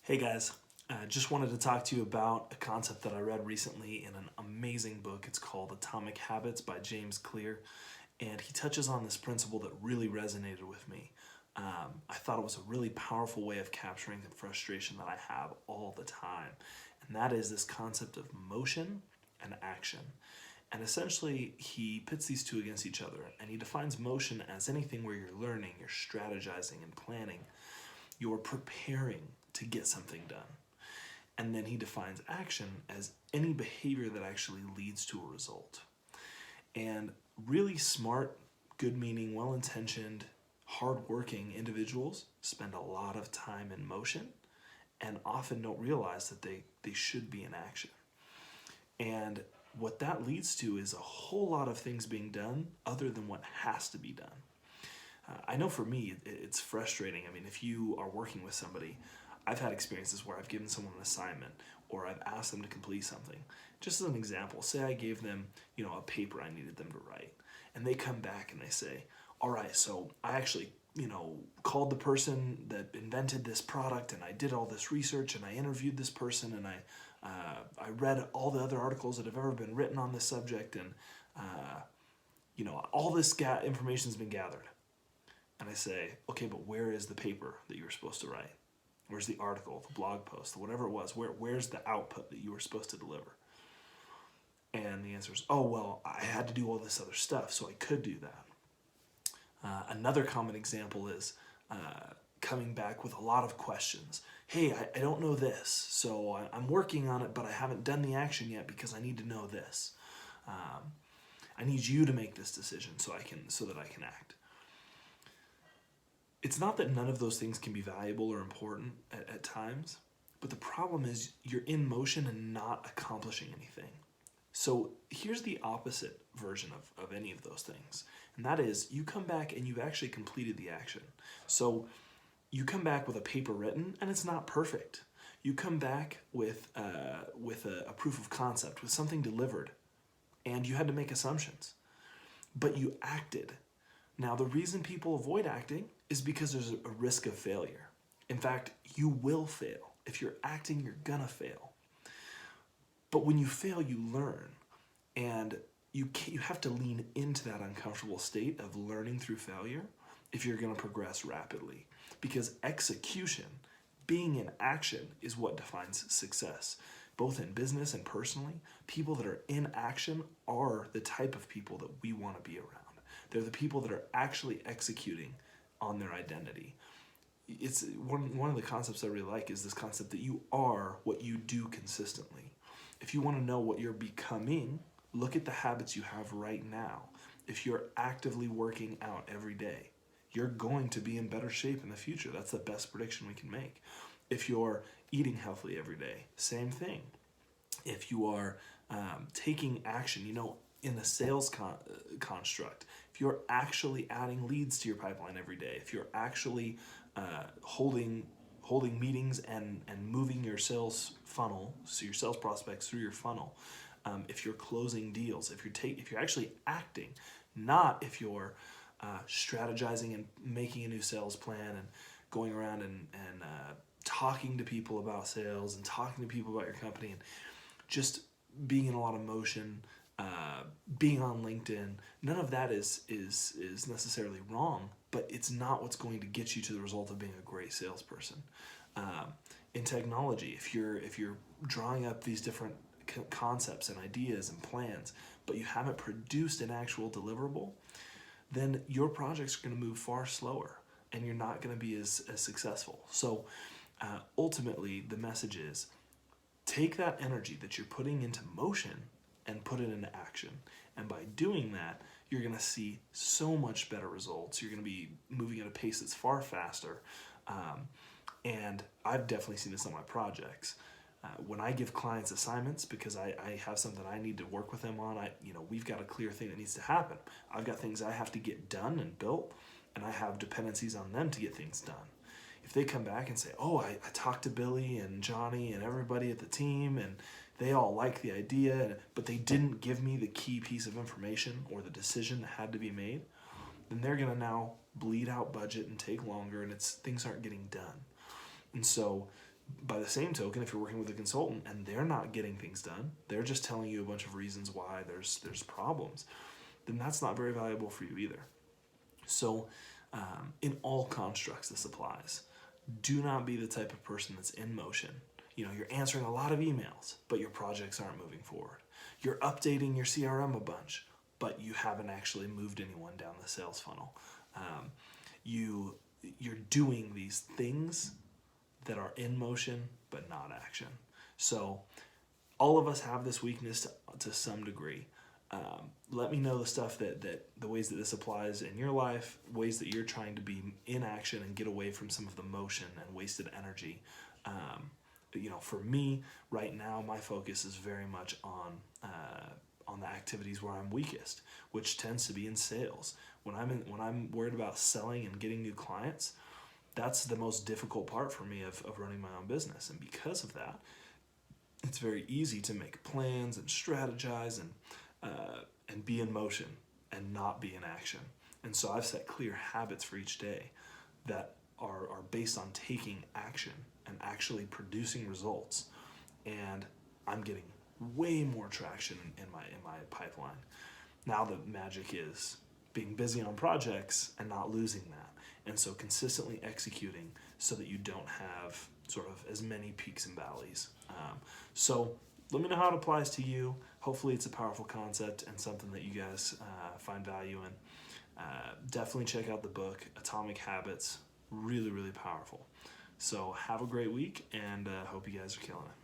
Hey guys, just wanted to talk to you about a concept that I read recently in an amazing book. It's called Atomic Habits by James Clear, and he touches on this principle that really resonated with me. I thought it was a really powerful way of capturing the frustration that I have all the time, and that is this concept of motion and action. And essentially, he pits these two against each other, and he defines motion as anything where you're learning, you're strategizing and planning, you're preparing to get something done. And then he defines action as any behavior that actually leads to a result. And really smart, good meaning, well intentioned, hard-working individuals spend a lot of time in motion and often don't realize that they should be in action. And what that leads to is a whole lot of things being done other than what has to be done. I know for me, it's frustrating. I mean, if you are working with somebody, I've had experiences where I've given someone an assignment or I've asked them to complete something. Just as an example, say I gave them, a paper I needed them to write, and they come back and they say, all right, so I actually, called the person that invented this product and I did all this research and I interviewed this person and I read all the other articles that have ever been written on this subject and, all this information's been gathered. And I say, okay, but where is the paper that you were supposed to write? Where's the article, the blog post, whatever it was? Where's the output that you were supposed to deliver? And the answer is, oh, well, I had to do all this other stuff, so I could do that. Another common example is coming back with a lot of questions. Hey, I don't know this, so I'm working on it, but I haven't done the action yet because I need to know this. I need you to make this decision so that I can act. It's not that none of those things can be valuable or important at times, but the problem is you're in motion and not accomplishing anything. So here's the opposite version of any of those things, and that is you come back and you've actually completed the action. So you come back with a paper written and it's not perfect. You come back with a proof of concept, with something delivered, and you had to make assumptions, but you acted. Now, the reason people avoid acting is because there's a risk of failure. In fact, you will fail. If you're acting, you're gonna fail. But when you fail, you learn. And you have to lean into that uncomfortable state of learning through failure if you're gonna progress rapidly. Because execution, being in action, is what defines success. Both in business and personally, people that are in action are the type of people that we wanna be around. They're the people that are actually executing on their identity. It's one of the concepts I really like is this concept that you are what you do consistently. If you want to know what you're becoming, look at the habits you have right now. If you're actively working out every day, you're going to be in better shape in the future. That's the best prediction we can make. If you're eating healthily every day, same thing. If you are taking action, in the sales construct, if you're actually adding leads to your pipeline every day, if you're actually holding meetings and moving your sales funnel, so your sales prospects through your funnel, if you're closing deals, if you're actually acting, not if you're strategizing and making a new sales plan and going around and talking to people about sales and talking to people about your company and just being in a lot of motion, being on LinkedIn, none of that is necessarily wrong, but it's not what's going to get you to the result of being a great salesperson. In technology, if you're drawing up these different concepts and ideas and plans, but you haven't produced an actual deliverable, then your projects are going to move far slower and you're not going to be as successful. So ultimately, the message is take that energy that you're putting into motion and put it into action. And by doing that, you're going to see so much better results. You're going to be moving at a pace that's far faster. And I've definitely seen this on my projects. When I give clients assignments, because I have something I need to work with them on, we've got a clear thing that needs to happen. I've got things I have to get done and built, and I have dependencies on them to get things done. If they come back and say, oh, I talked to Billy and Johnny and everybody at the team, and they all like the idea, but they didn't give me the key piece of information or the decision that had to be made, then they're going to now bleed out budget and take longer, and things aren't getting done. And so by the same token, if you're working with a consultant and they're not getting things done, they're just telling you a bunch of reasons why there's problems, then that's not very valuable for you either. So in all constructs, this applies. Do not be the type of person that's in motion. You're answering a lot of emails, but your projects aren't moving forward. You're updating your CRM a bunch, but you haven't actually moved anyone down the sales funnel. You're doing these things that are in motion, but not action. So all of us have this weakness to some degree. Let me know the stuff that the ways that this applies in your life, ways that you're trying to be in action and get away from some of the motion and wasted energy. For me right now, my focus is very much on the activities where I'm weakest, which tends to be in sales. When I'm worried about selling and getting new clients, that's the most difficult part for me of running my own business. And because of that, it's very easy to make plans and strategize and be in motion and not be in action. And so I've set clear habits for each day that are based on taking action and actually producing results. And I'm getting way more traction in my pipeline. Now the magic is being busy on projects and not losing that. And so consistently executing so that you don't have sort of as many peaks and valleys. So let me know how it applies to you. Hopefully it's a powerful concept and something that you guys find value in. Definitely check out the book, Atomic Habits. Really, really powerful. So have a great week, and hope you guys are killing it.